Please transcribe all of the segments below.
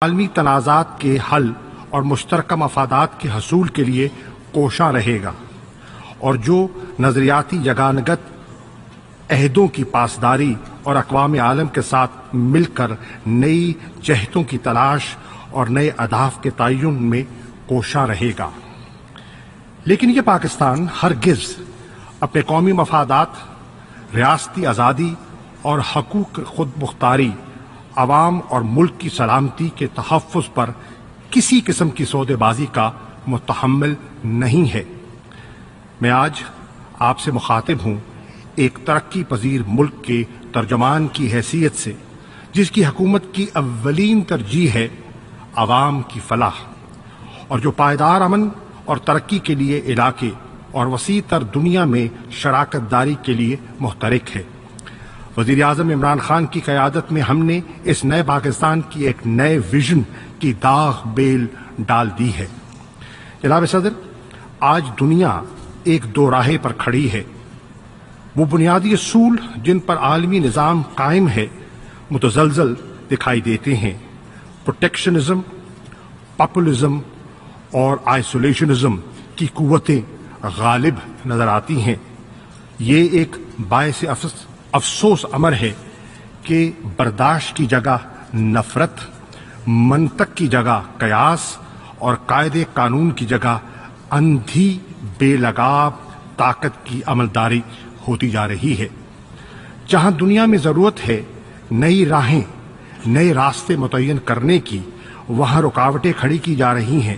عالمی تنازعات کے حل اور مشترکہ مفادات کے حصول کے لیے کوشاں رہے گا، اور جو نظریاتی یگانگت عہدوں کی پاسداری اور اقوام عالم کے ساتھ مل کر نئی جہتوں کی تلاش اور نئے اہداف کے تعین میں کوشاں رہے گا۔ لیکن یہ پاکستان ہرگز اپنے قومی مفادات، ریاستی آزادی اور حقوق خود مختاری، عوام اور ملک کی سلامتی کے تحفظ پر کسی قسم کی سودے بازی کا متحمل نہیں ہے۔ میں آج آپ سے مخاطب ہوں ایک ترقی پذیر ملک کے ترجمان کی حیثیت سے، جس کی حکومت کی اولین ترجیح ہے عوام کی فلاح، اور جو پائیدار امن اور ترقی کے لیے علاقے اور وسیع تر دنیا میں شراکت داری کے لیے محترک ہے۔ وزیر اعظم عمران خان کی قیادت میں ہم نے اس نئے پاکستان کی ایک نئے ویژن کی داغ بیل ڈال دی ہے۔ جناب صدر، آج دنیا ایک دو راہے پر کھڑی ہے۔ وہ بنیادی اصول جن پر عالمی نظام قائم ہے متزلزل دکھائی دیتے ہیں۔ پروٹیکشنزم، پاپولزم اور آئسولیشنزم کی قوتیں غالب نظر آتی ہیں۔ یہ ایک باعث افسوس امر ہے کہ برداشت کی جگہ نفرت، منطق کی جگہ قیاس اور قاعدے قانون کی جگہ اندھی بے لگام طاقت کی عملداری ہوتی جا رہی ہے۔ جہاں دنیا میں ضرورت ہے نئی راہیں، نئے راستے متعین کرنے کی، وہاں رکاوٹیں کھڑی کی جا رہی ہیں۔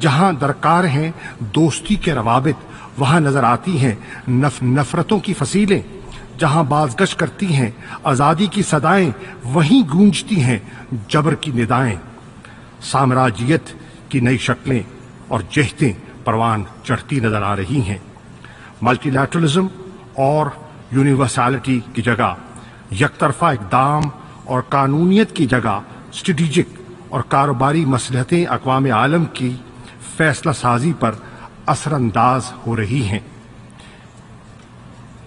جہاں درکار ہیں دوستی کے روابط، وہاں نظر آتی ہیں نفرتوں کی فصیلیں۔ جہاں بازگشت کرتی ہیں آزادی کی صدائیں، وہیں گونجتی ہیں جبر کی ندائیں۔ سامراجیت کی نئی شکلیں اور جہتیں پروان چڑھتی نظر آ رہی ہیں۔ ملٹی لیٹرلزم اور یونیورسلٹی کی جگہ یک طرفہ اقدام اور قانونیت کی جگہ اسٹریٹجک اور کاروباری مصلحتیں اقوام عالم کی فیصلہ سازی پر اثر انداز ہو رہی ہیں۔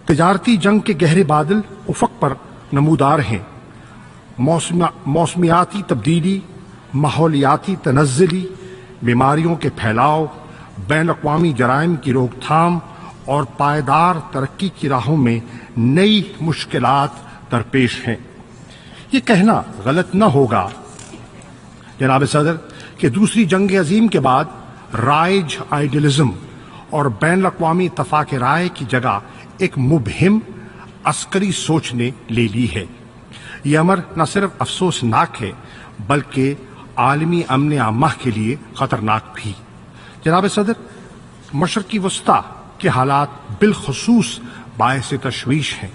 تجارتی جنگ کے گہرے بادل افق پر نمودار ہیں۔ موسمیاتی تبدیلی، ماحولیاتی تنزلی، بیماریوں کے پھیلاؤ، بین الاقوامی جرائم کی روک تھام اور پائیدار ترقی کی راہوں میں نئی مشکلات درپیش ہیں۔ یہ کہنا غلط نہ ہوگا جناب صدر کہ دوسری جنگ عظیم کے بعد رائج آئیڈیلزم اور بین الاقوامی اتفاق رائے کی جگہ ایک مبہم عسکری سوچ نے لے لی ہے۔ یہ امر نہ صرف افسوسناک ہے بلکہ عالمی امن عامہ کے لیے خطرناک بھی۔ جناب صدر، مشرقی وسطی کے حالات بالخصوص باعث تشویش ہیں۔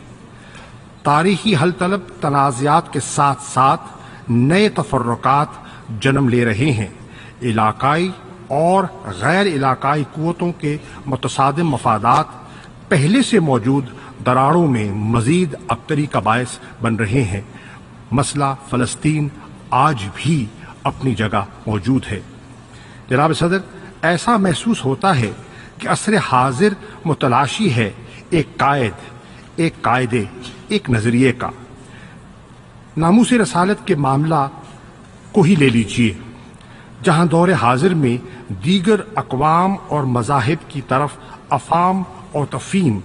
تاریخی حل طلب تنازعات کے ساتھ ساتھ نئے تفرقات جنم لے رہے ہیں۔ علاقائی اور غیر علاقائی قوتوں کے متصادم مفادات پہلے سے موجود دراڑوں میں مزید ابتری کا باعث بن رہے ہیں۔ مسئلہ فلسطین آج بھی اپنی جگہ موجود ہے۔ جناب صدر، ایسا محسوس ہوتا ہے کہ عصر حاضر متلاشی ہے ایک قائد، ایک قاعدے، ایک نظریے کا۔ ناموس رسالت کے معاملہ کو ہی لے لیجئے، جہاں دور حاضر میں دیگر اقوام اور مذاہب کی طرف افہام اور تفہیم،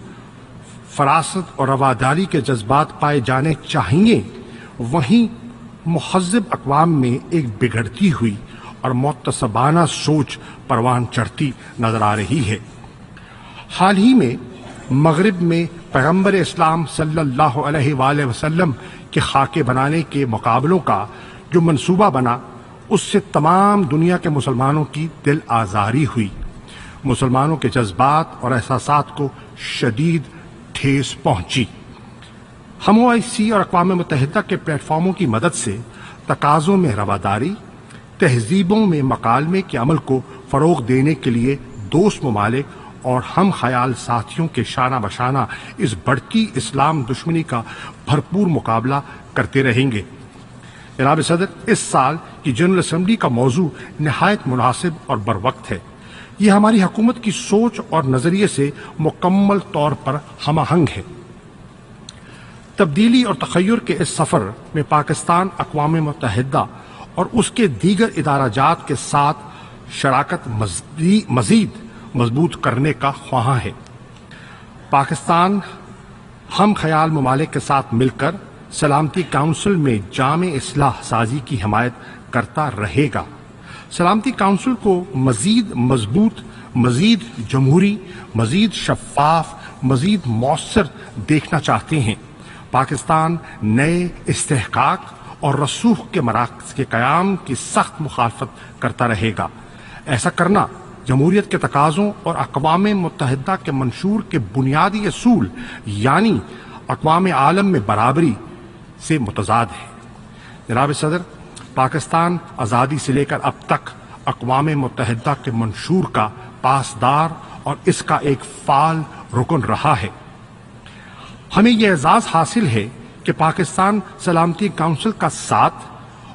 فراست اور رواداری کے جذبات پائے جانے چاہیے، وہیں مہذب اقوام میں ایک بگڑتی ہوئی اور متعصبانہ سوچ پروان چڑھتی نظر آ رہی ہے۔ حال ہی میں مغرب میں پیغمبر اسلام صلی اللہ علیہ وآلہ وسلم کے خاکے بنانے کے مقابلوں کا جو منصوبہ بنا، اس سے تمام دنیا کے مسلمانوں کی دل آزاری ہوئی۔ مسلمانوں کے جذبات اور احساسات کو شدید ٹھیس پہنچی۔ ہم OIC اور اقوام متحدہ کے پلیٹ فارموں کی مدد سے تقاضوں میں رواداری، تہذیبوں میں مکالمے کے عمل کو فروغ دینے کے لیے دوست ممالک اور ہم خیال ساتھیوں کے شانہ بشانہ اس بڑھتی اسلام دشمنی کا بھرپور مقابلہ کرتے رہیں گے۔ جناب صدر، اس سال کی جنرل اسمبلی کا موضوع نہایت مناسب اور بروقت ہے۔ یہ ہماری حکومت کی سوچ اور نظریے سے مکمل طور پر ہم آہنگ ہے۔ تبدیلی اور تخیر کے اس سفر میں پاکستان اقوام متحدہ اور اس کے دیگر ادارہ جات کے ساتھ شراکت مزید مضبوط کرنے کا خواہاں ہے۔ پاکستان ہم خیال ممالک کے ساتھ مل کر سلامتی کونسل میں جامع اصلاح سازی کی حمایت کرتا رہے گا۔ سلامتی کونسل کو مزید مضبوط، مزید جمہوری، مزید شفاف، مزید مؤثر دیکھنا چاہتے ہیں۔ پاکستان نئے استحقاق اور رسوخ کے مراکز کے قیام کی سخت مخالفت کرتا رہے گا۔ ایسا کرنا جمہوریت کے تقاضوں اور اقوام متحدہ کے منشور کے بنیادی اصول یعنی اقوام عالم میں برابری سے متضاد ہے۔ جناب صدر، پاکستان آزادی سے لے کر اب تک اقوام متحدہ کے منشور کا پاسدار اور اس کا ایک فعال رکن رہا ہے۔ ہمیں یہ اعزاز حاصل ہے کہ پاکستان سلامتی کونسل کا 7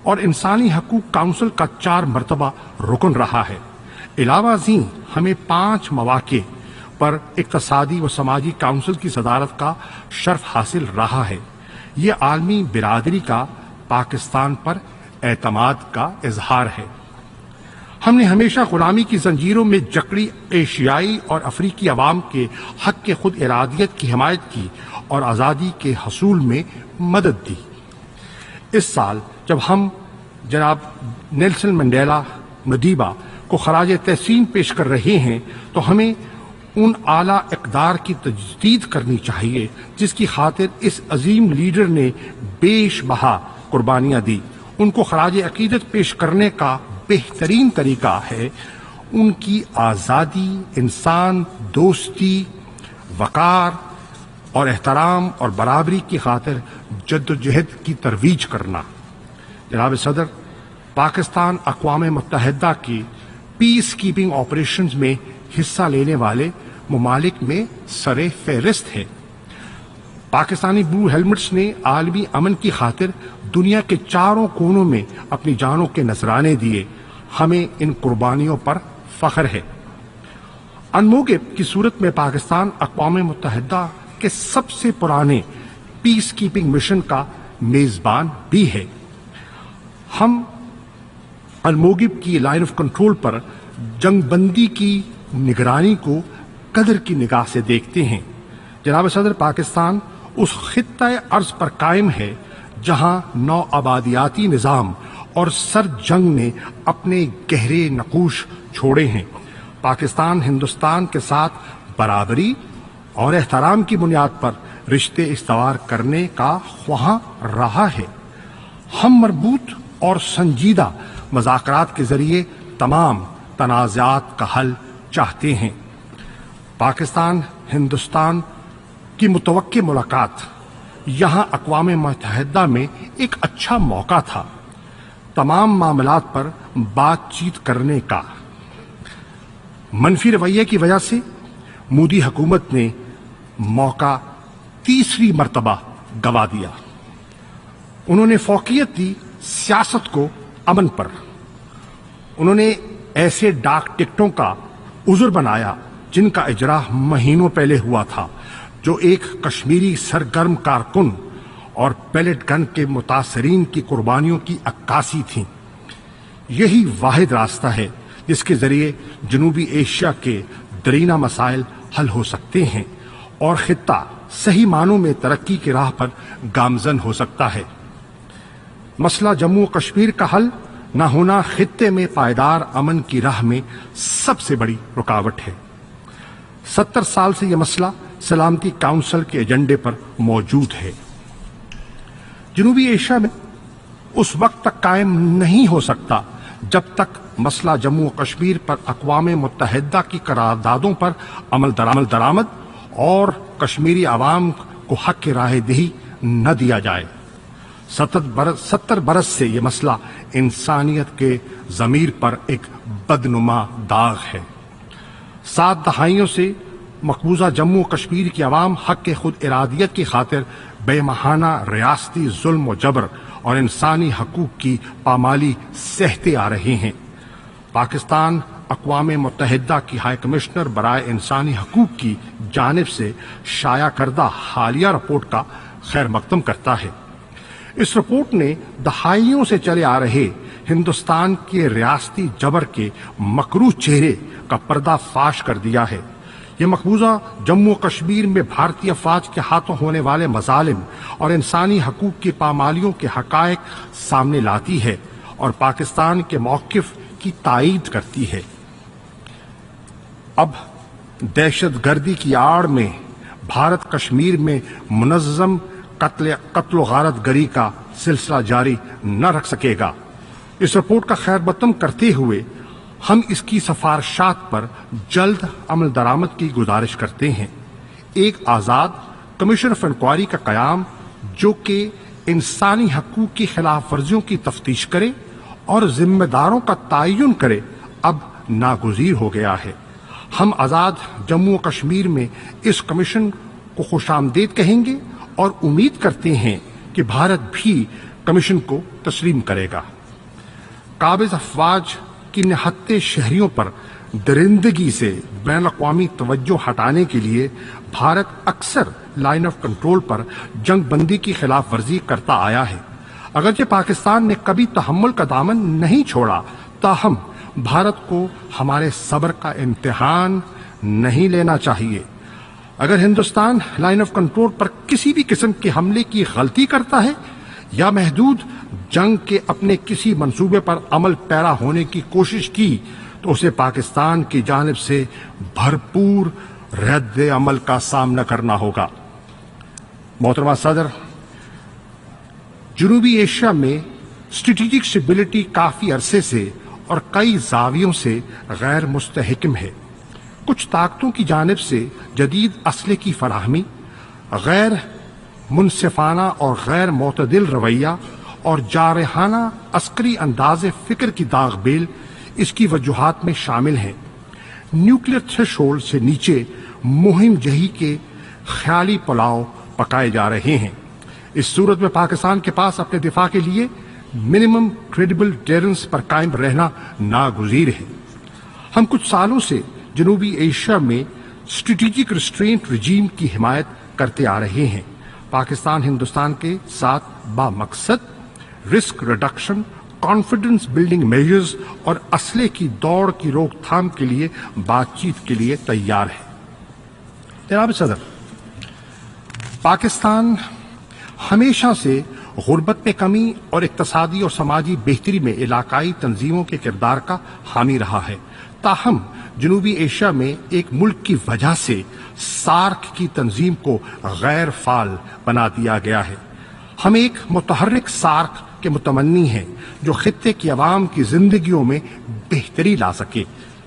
اور انسانی حقوق کونسل کا 4 مرتبہ رکن رہا ہے۔ علاوہ ازیں ہمیں 5 مواقع پر اقتصادی و سماجی کونسل کی صدارت کا شرف حاصل رہا ہے۔ یہ عالمی برادری کا پاکستان پر اعتماد کا اظہار ہے۔ ہم نے ہمیشہ غلامی کی زنجیروں میں جکڑی ایشیائی اور افریقی عوام کے حق کے خود ارادیت کی حمایت کی اور آزادی کے حصول میں مدد دی۔ اس سال جب ہم جناب نیلسن منڈیلا مدیبہ کو خراج تحسین پیش کر رہے ہیں تو ہمیں ان اعلیٰ اقدار کی تجدید کرنی چاہیے جس کی خاطر اس عظیم لیڈر نے بیش بہا قربانیاں دی۔ ان کو خراج عقیدت پیش کرنے کا بہترین طریقہ ہے ان کی آزادی، انسان دوستی، وقار اور احترام اور برابری کی خاطر جدوجہد کی ترویج کرنا۔ جناب صدر، پاکستان اقوام متحدہ کی پیس کیپنگ آپریشنز میں حصہ لینے والے ممالک میں سر فہرست ہے۔ پاکستانی بلو ہیلمٹس نے عالمی امن کی خاطر دنیا کے چاروں کونوں میں اپنی جانوں کے نذرانے دیے۔ ہمیں ان قربانیوں پر فخر ہے۔ انموگب کی صورت میں پاکستان اقوام متحدہ کے سب سے پرانے پیس کیپنگ مشن کا میزبان بھی ہے۔ ہم الموگب کی لائن آف کنٹرول پر جنگ بندی کی نگرانی کو قدر کی نگاہ سے دیکھتے ہیں۔ جناب صدر، پاکستان اس خطۂ ارض پر قائم ہے جہاں نو آبادیاتی نظام اور سر جنگ نے اپنے گہرے نقوش چھوڑے ہیں۔ پاکستان ہندوستان کے ساتھ برابری اور احترام کی بنیاد پر رشتے استوار کرنے کا خواہاں رہا ہے۔ ہم مربوط اور سنجیدہ مذاکرات کے ذریعے تمام تنازعات کا حل چاہتے ہیں۔ پاکستان ہندوستان کی متوقع ملاقات یہاں اقوام متحدہ میں ایک اچھا موقع تھا تمام معاملات پر بات چیت کرنے کا۔ منفی رویے کی وجہ سے مودی حکومت نے موقع تیسری مرتبہ گوا دیا۔ انہوں نے فوقیت دی سیاست کو امن پر۔ انہوں نے ایسے ڈاک ٹکٹوں کا عذر بنایا جن کا اجرا مہینوں پہلے ہوا تھا، جو ایک کشمیری سرگرم کارکن اور پیلٹ گن کے متاثرین کی قربانیوں کی عکاسی تھیں۔ یہی واحد راستہ ہے جس کے ذریعے جنوبی ایشیا کے درینہ مسائل حل ہو سکتے ہیں اور خطہ صحیح معنوں میں ترقی کی راہ پر گامزن ہو سکتا ہے۔ مسئلہ جموں و کشمیر کا حل نہ ہونا خطے میں پائیدار امن کی راہ میں سب سے بڑی رکاوٹ ہے۔ 70 سال سے یہ مسئلہ سلامتی کونسل کے ایجنڈے پر موجود ہے۔ جنوبی ایشیا میں اس وقت تک قائم نہیں ہو سکتا جب تک مسئلہ جموں و کشمیر پر اقوام متحدہ کی قراردادوں پر عمل درآمد اور کشمیری عوام کو حق کی راہ دہی نہ دیا جائے۔ 70 برس سے یہ مسئلہ انسانیت کے ضمیر پر ایک بدنما داغ ہے۔ 7 دہائیوں سے مقبوضہ جموں و کشمیر کی عوام حق کے خود ارادیت کی خاطر بے ماہانہ ریاستی ظلم و جبر اور انسانی حقوق کی پامالی سہتے آ رہے ہیں۔ پاکستان اقوام متحدہ کی ہائی کمشنر برائے انسانی حقوق کی جانب سے شائع کردہ حالیہ رپورٹ کا خیر مقدم کرتا ہے۔ اس رپورٹ نے دہائیوں سے چلے آ رہے ہندوستان کے ریاستی جبر کے مکروہ چہرے کا پردہ فاش کر دیا ہے۔ یہ مقبوضہ جموں و کشمیر میں بھارتی افواج کے ہاتھوں ہونے والے مظالم اور انسانی حقوق کی پامالیوں کے حقائق سامنے لاتی ہے اور پاکستان کے موقف کی تائید کرتی ہے۔ اب دہشت گردی کی آڑ میں بھارت کشمیر میں منظم قتل و غارت گری کا سلسلہ جاری نہ رکھ سکے گا۔ اس رپورٹ کا خیر مقدم کرتے ہوئے ہم اس کی سفارشات پر جلد عمل درآمد کی گزارش کرتے ہیں۔ ایک آزاد کمیشن آف انکوائری کا قیام جو کہ انسانی حقوق کی خلاف ورزیوں کی تفتیش کرے اور ذمہ داروں کا تعین کرے اب ناگزیر ہو گیا ہے۔ ہم آزاد جموں و کشمیر میں اس کمیشن کو خوش آمدید کہیں گے اور امید کرتے ہیں کہ بھارت بھی کمیشن کو تسلیم کرے گا۔ قابض افواج کی نہتے شہریوں پر درندگی سے بین الاقوامی توجہ ہٹانے کے لیے بھارت اکثر لائن آف کنٹرول پر جنگ بندی کی خلاف ورزی کرتا آیا ہے۔ اگرچہ پاکستان نے کبھی تحمل کا دامن نہیں چھوڑا، تاہم بھارت کو ہمارے صبر کا امتحان نہیں لینا چاہیے۔ اگر ہندوستان لائن آف کنٹرول پر کسی بھی قسم کے حملے کی غلطی کرتا ہے یا محدود جنگ کے اپنے کسی منصوبے پر عمل پیرا ہونے کی کوشش کی تو اسے پاکستان کی جانب سے بھرپور رد عمل کا سامنا کرنا ہوگا۔ محترمہ صدر، جنوبی ایشیا میں اسٹریٹجک اسٹیبلٹی کافی عرصے سے اور کئی زاویوں سے غیر مستحکم ہے۔ کچھ طاقتوں کی جانب سے جدید اسلحے کی فراہمی، غیر منصفانہ اور غیر معتدل رویہ اور جارحانہ عسکری انداز فکر کی داغ بیل اس کی وجوہات میں شامل ہیں۔ نیوکلیر تھریش ہولڈ سے نیچے مہم جہی کے خیالی پلاؤ پکائے جا رہے ہیں۔ اس صورت میں پاکستان کے پاس اپنے دفاع کے لیے منیمم کریڈیبل ڈیٹرنس پر قائم رہنا ناگزیر ہے۔ ہم کچھ سالوں سے جنوبی ایشیا میں اسٹریٹجک ریسٹرینٹ رجیم کی حمایت کرتے آ رہے ہیں۔ پاکستان ہندوستان کے ساتھ بامقصد risk reduction, confidence building measures اور اسلحے کی دوڑ کی روک تھام کے لیے بات چیت کے لیے تیار ہے۔ جناب صدر، پاکستان ہمیشہ سے غربت میں کمی اور اقتصادی اور سماجی بہتری میں علاقائی تنظیموں کے کردار کا حامی رہا ہے۔ تاہم جنوبی ایشیا میں ایک ملک کی وجہ سے سارک کی تنظیم کو غیر فعال بنا دیا گیا ہے۔ ہم ایک متحرک سارک کے متمنی ہیں جو خطے کی عوام کی زندگیوں میں بہتری لا سکے۔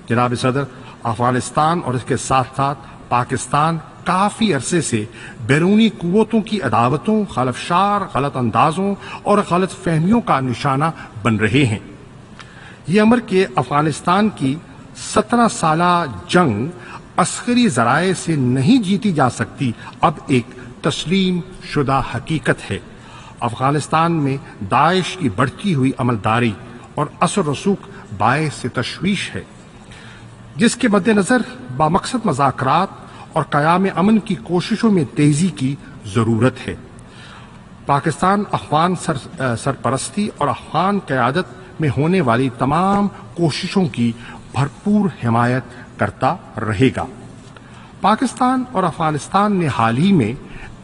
جناب صدر، افغانستان اور اس کے ساتھ ساتھ پاکستان کافی عرصے سے بیرونی قوتوں کی عداوتوں، خلفشار، غلط اندازوں اور غلط فہمیوں کا نشانہ بن رہے ہیں۔ یہ امر کہ افغانستان کی 17 سالہ جنگ عسکری ذرائع سے نہیں جیتی جا سکتی اب ایک تسلیم شدہ حقیقت ہے۔ افغانستان میں داعش کی بڑھتی ہوئی عملداری اور اثر رسوخ باعث تشویش ہے، جس کے مد نظر بامقصد مذاکرات اور قیام امن کی کوششوں میں تیزی کی ضرورت ہے۔ پاکستان افغان سرپرستی اور افغان قیادت میں ہونے والی تمام کوششوں کی بھرپور حمایت کرتا رہے گا۔ پاکستان اور افغانستان نے حال ہی میں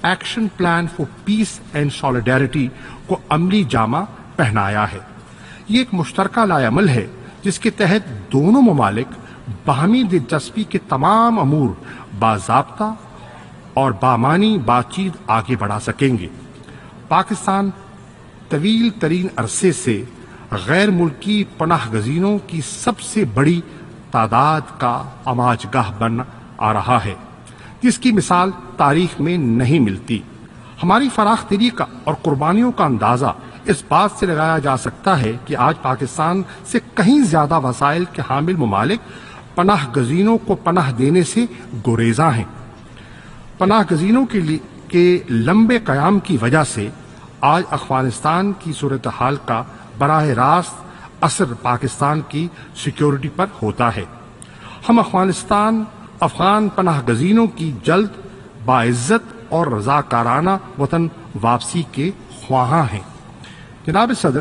action plan for piece and solidarity کو عملی جامہ پہنایا ہے۔ یہ ایک مشترکہ لائحہ عمل ہے جس کے تحت دونوں ممالک باہمی دلچسپی کے تمام امور باضابطہ اور بامعنی بات چیت آگے بڑھا سکیں گے۔ پاکستان طویل ترین عرصے سے غیر ملکی پناہ گزینوں کی سب سے بڑی تعداد کا آماج گاہ بن آ رہا ہے، جس کی مثال تاریخ میں نہیں ملتی۔ ہماری فراخ دلی کا اور قربانیوں کا اندازہ اس بات سے لگایا جا سکتا ہے کہ آج پاکستان سے کہیں زیادہ وسائل کے حامل ممالک پناہ گزینوں کو پناہ دینے سے گریزاں ہیں۔ پناہ گزینوں کے لمبے قیام کی وجہ سے آج افغانستان کی صورتحال کا براہ راست اثر پاکستان کی سیکیورٹی پر ہوتا ہے۔ ہم افغان پناہ گزینوں کی جلد باعزت اور رضاکارانہ وطن واپسی کے خواہاں ہیں۔ جناب صدر،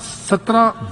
17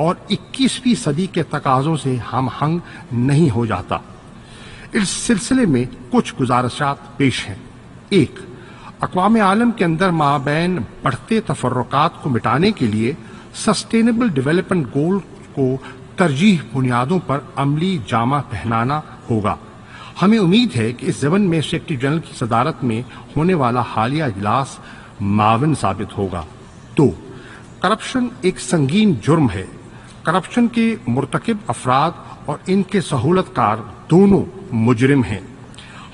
اور 21ویں صدی کے تقاضوں سے ہم ہنگ نہیں ہو جاتا۔ اس سلسلے میں کچھ گزارشات پیش ہیں۔ ایک، اقوام عالم کے اندر مابین بڑھتے تفرقات کو مٹانے کے لیے سسٹینیبل ڈیولپمنٹ گول کو ترجیح بنیادوں پر عملی جامہ پہنانا ہوگا۔ ہمیں امید ہے کہ اس ضمن میں سیکرٹری جنرل کی صدارت میں ہونے والا حالیہ اجلاس معاون ثابت ہوگا۔ دو، کرپشن ایک سنگین جرم ہے۔ کرپشن کے مرتکب افراد اور ان کے سہولت کار دونوں مجرم ہیں۔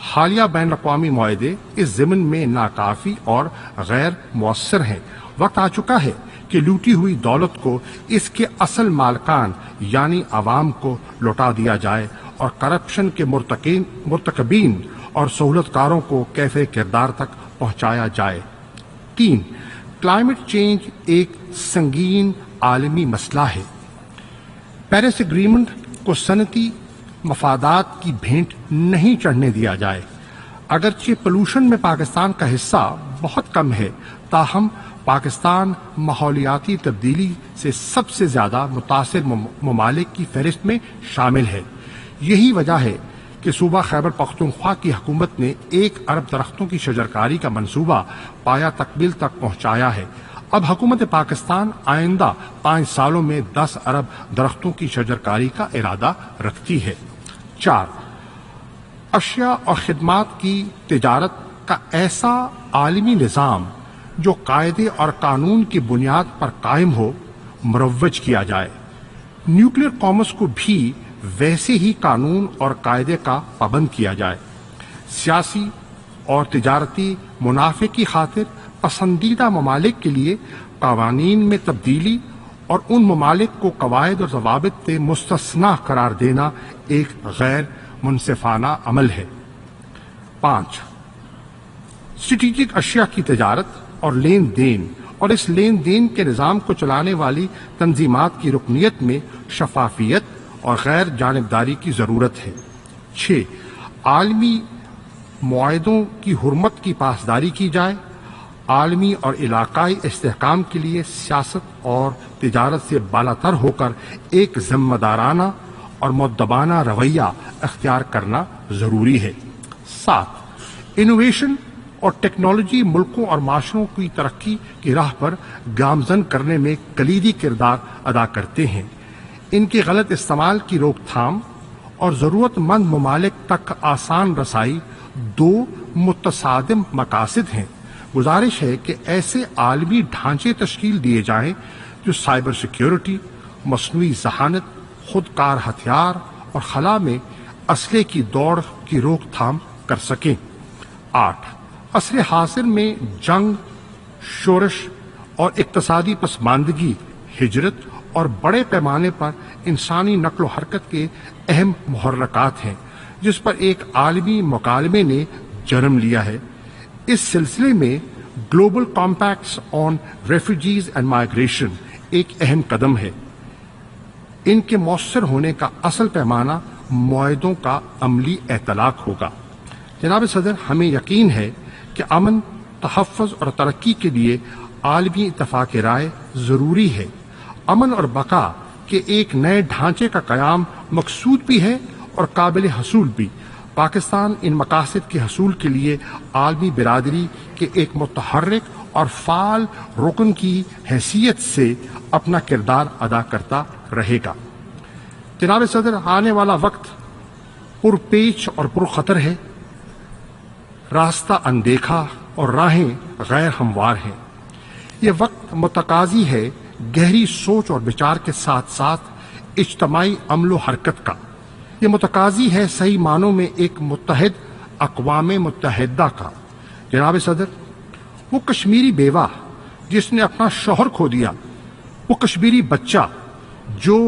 حالیہ بین الاقوامی معاہدے اس ضمن میں ناکافی اور غیر مؤثر ہیں۔ وقت آ چکا ہے کہ لوٹی ہوئی دولت کو اس کے اصل مالکان یعنی عوام کو لوٹا دیا جائے اور کرپشن کے مرتکبین اور سہولت کاروں کو کیفے کردار تک پہنچایا جائے۔ تین، کلائمیٹ چینج ایک سنگین عالمی مسئلہ ہے۔ پیرس ایگریمنٹ کو صنعتی مفادات کی بھینٹ نہیں چڑھنے دیا جائے۔ اگرچہ پولوشن میں پاکستان کا حصہ بہت کم ہے، تاہم پاکستان ماحولیاتی تبدیلی سے سب سے زیادہ متاثر ممالک کی فہرست میں شامل ہے۔ یہی وجہ ہے کہ صوبہ خیبر پختونخوا کی حکومت نے 1 ارب درختوں کی شجرکاری کا منصوبہ پایہ تکمیل تک پہنچایا ہے۔ اب حکومت پاکستان آئندہ 5 سالوں میں 10 ارب درختوں کی شجرکاری کا ارادہ رکھتی ہے۔ 4، اشیاء اور خدمات کی تجارت کا ایسا عالمی نظام جو قاعدے اور قانون کی بنیاد پر قائم ہو مروج کیا جائے۔ نیوکلیر کامرس کو بھی ویسے ہی قانون اور قاعدے کا پابند کیا جائے۔ سیاسی اور تجارتی منافع کی خاطر پسندیدہ ممالک کے لیے قوانین میں تبدیلی اور ان ممالک کو قواعد اور ضوابط سے مستثنی قرار دینا ایک غیر منصفانہ عمل ہے۔ 5، اسٹریٹجک اشیاء کی تجارت اور لین دین اور اس لین دین کے نظام کو چلانے والی تنظیمات کی رکنیت میں شفافیت اور غیر جانبداری کی ضرورت ہے۔ 6، عالمی معاہدوں کی حرمت کی پاسداری کی جائے۔ عالمی اور علاقائی استحکام کے لیے سیاست اور تجارت سے بالاتر ہو کر ایک ذمہ دارانہ اور مؤدبانہ رویہ اختیار کرنا ضروری ہے۔ 7، انوویشن اور ٹیکنالوجی ملکوں اور معاشروں کی ترقی کی راہ پر گامزن کرنے میں کلیدی کردار ادا کرتے ہیں۔ ان کے غلط استعمال کی روک تھام اور ضرورت مند ممالک تک آسان رسائی 2 متصادم مقاصد ہیں۔ گزارش ہے کہ ایسے عالمی ڈھانچے تشکیل دیے جائیں جو سائبر سیکیورٹی، مصنوعی ذہانت، خودکار ہتھیار اور خلا میں اسلحے کی دوڑ کی روک تھام کر سکیں۔ 8، عصر حاضر میں جنگ، شورش اور اقتصادی پسماندگی، ہجرت اور بڑے پیمانے پر انسانی نقل و حرکت کے اہم محرکات ہیں جس پر ایک عالمی مکالمے نے جنم لیا ہے۔ اس سلسلے میں global compacts on refugees and migration ایک اہم قدم ہے۔ ان کے مؤثر ہونے کا اصل پیمانہ معاہدوں کا عملی اطلاق ہوگا۔ جناب صدر، ہمیں یقین ہے کہ امن، تحفظ اور ترقی کے لیے عالمی اتفاق رائے ضروری ہے۔ امن اور بقا کے ایک نئے ڈھانچے کا قیام مقصود بھی ہے اور قابل حصول بھی۔ پاکستان ان مقاصد کے حصول کے لیے عالمی برادری کے ایک متحرک اور فعال رکن کی حیثیت سے اپنا کردار ادا کرتا رہے گا۔ جناب صدر، آنے والا وقت پرپیچ اور پرخطر ہے۔ راستہ اندیکھا اور راہیں غیر ہموار ہیں۔ یہ وقت متقاضی ہے گہری سوچ اور بچار کے ساتھ ساتھ اجتماعی عمل و حرکت کا۔ یہ متقاضی ہے صحیح معنوں میں ایک متحد اقوام متحدہ کا۔ جناب صدر، وہ کشمیری بیوہ جس نے اپنا شوہر کھو دیا، وہ کشمیری بچہ جو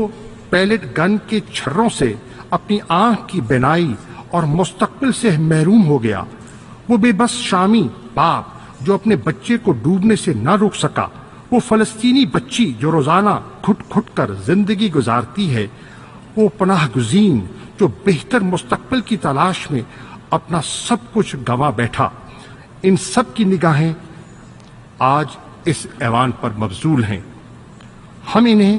پیلٹ گن کے چھروں سے اپنی آنکھ کی بینائی اور مستقبل سے محروم ہو گیا، وہ بے بس شامی باپ جو اپنے بچے کو ڈوبنے سے نہ روک سکا، وہ فلسطینی بچی جو روزانہ گھٹ گھٹ کر زندگی گزارتی ہے، وہ پناہ گزین جو بہتر مستقبل کی تلاش میں اپنا سب کچھ گنوا بیٹھا، ان سب کی نگاہیں آج اس ایوان پر مبذول ہیں۔ ہم انہیں